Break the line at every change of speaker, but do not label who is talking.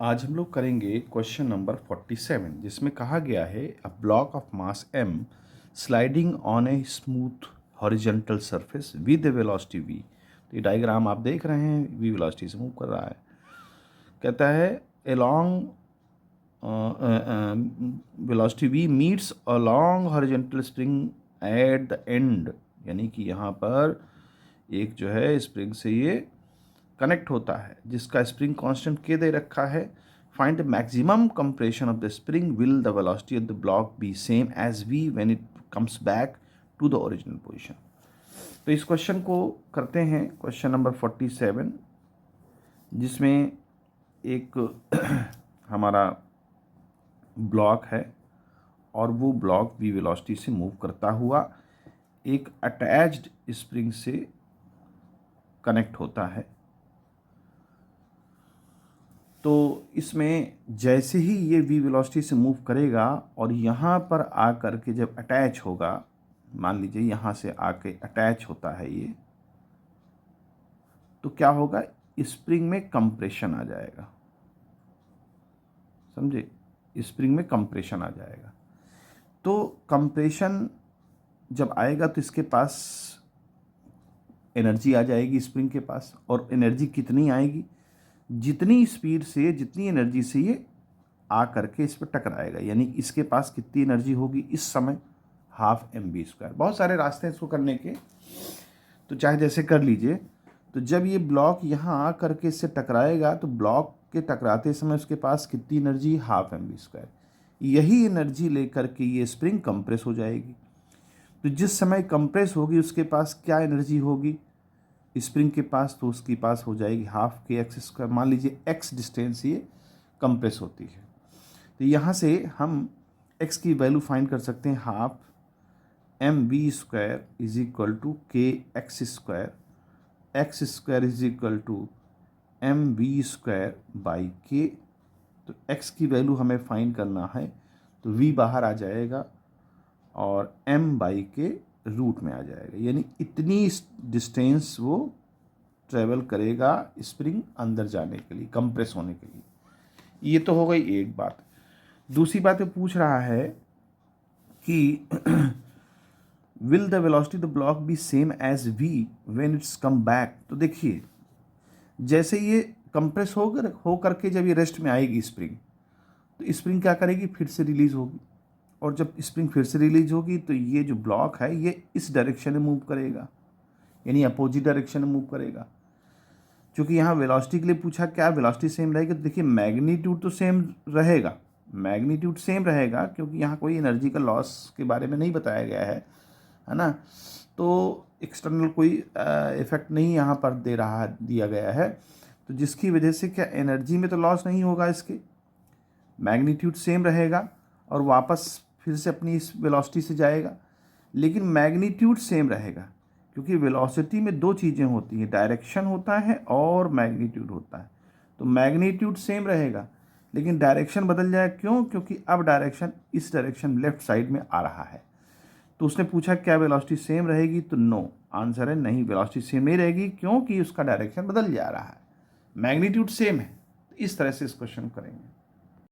आज हम लोग करेंगे क्वेश्चन नंबर 47 जिसमें कहा गया है a block of mass m sliding on a smooth horizontal surface with A velocity v। तो ये डायग्राम आप देख रहे हैं, v वेलोसिटी से मूव कर रहा है। कहता है a long velocity v meets a long horizontal spring at the end, यानी कि यहाँ पर एक जो है स्प्रिंग से ये कनेक्ट होता है जिसका स्प्रिंग कांस्टेंट के दे रखा है। Find the maximum compression of the spring, will the velocity of the block be same as v when it comes back to the original position. तो इस क्वेश्चन को करते हैं, क्वेश्चन नंबर 47, जिसमें एक हमारा ब्लॉक है और वो ब्लॉक v वेलोसिटी से मूव करता हुआ एक अटैच्ड स्प्रिंग से कनेक्ट होता है। तो इसमें जैसे ही ये v वेलोसिटी से मूव करेगा और यहाँ पर आकर के जब अटैच होगा, मान लीजिए यहाँ से आके अटैच होता है ये, तो क्या होगा, स्प्रिंग में कंप्रेशन आ जाएगा। समझे, स्प्रिंग में कंप्रेशन आ जाएगा। तो कंप्रेशन जब आएगा तो इसके पास एनर्जी आ जाएगी स्प्रिंग के पास, और एनर्जी कितनी आएगी, जितनी स्पीड से जितनी एनर्जी से ये आ करके इस पर टकराएगा, यानी इसके पास कितनी एनर्जी होगी इस समय, हाफ mv²। बहुत सारे रास्ते हैं इसको करने के, तो चाहे जैसे कर लीजिए। तो जब ये ब्लॉक यहाँ आ करके इससे टकराएगा तो ब्लॉक के टकराते समय उसके पास कितनी एनर्जी, हाफ mv²। यही एनर्जी लेकर के ये स्प्रिंग कंप्रेस हो जाएगी। तो जिस समय कंप्रेस होगी उसके पास क्या एनर्जी होगी स्प्रिंग के पास, तो उसके पास हो जाएगी हाफ kx²। मान लीजिए x डिस्टेंस ये कंप्रेस होती है, तो यहाँ से हम x की वैल्यू फाइंड कर सकते हैं, half mv² is equal to kx², x² is equal to mv² by k। तो x की वैल्यू हमें फाइंड करना है, तो v बाहर आ जाएगा और m बाई k रूट में आ जाएगा, यानी इतनी डिस्टेंस वो ट्रेवल करेगा स्प्रिंग अंदर जाने के लिए, कंप्रेस होने के लिए। ये तो हो गई एक बात। दूसरी बात ये पूछ रहा है कि will the velocity the block be same as v when it's come back. तो देखिए, जैसे ये कंप्रेस हो करके जब ये रेस्ट में आएगी स्प्रिंग, तो स्प्रिंग क्या करेगी, फिर से रिलीज होगी, और जब स्प्रिंग फिर से रिलीज होगी तो ये जो ब्लॉक है ये इस डायरेक्शन में मूव करेगा, यानी अपोजिट डायरेक्शन में मूव करेगा। क्योंकि यहाँ वेलोसिटी के लिए पूछा, क्या वेलोसिटी सेम रहेगी, तो देखिए मैग्नीट्यूड तो सेम रहेगा, मैग्नीट्यूड सेम रहेगा, क्योंकि यहाँ कोई एनर्जी का लॉस के बारे में नहीं बताया गया है ना। तो एक्सटर्नल कोई इफेक्ट नहीं यहाँ पर दिया गया है, तो जिसकी वजह से क्या एनर्जी में तो लॉस नहीं होगा, इसके मैग्नीट्यूड सेम रहेगा और वापस फिर से अपनी इस वेलोसिटी से जाएगा। लेकिन मैग्नीट्यूड सेम रहेगा, क्योंकि वेलोसिटी में दो चीज़ें होती हैं, डायरेक्शन होता है और मैग्नीट्यूड होता है। तो मैग्नीट्यूड सेम रहेगा लेकिन डायरेक्शन बदल जाए, क्यों, क्योंकि अब डायरेक्शन इस डायरेक्शन लेफ्ट साइड में आ रहा है। तो उसने पूछा क्या वेलोसिटी सेम रहेगी, तो नो, आंसर है नहीं, वेलोसिटी सेम नहीं रहेगी, क्योंकि उसका डायरेक्शन बदल जा रहा है, मैग्नीट्यूड सेम है। तो इस तरह से इस क्वेश्चन करेंगे।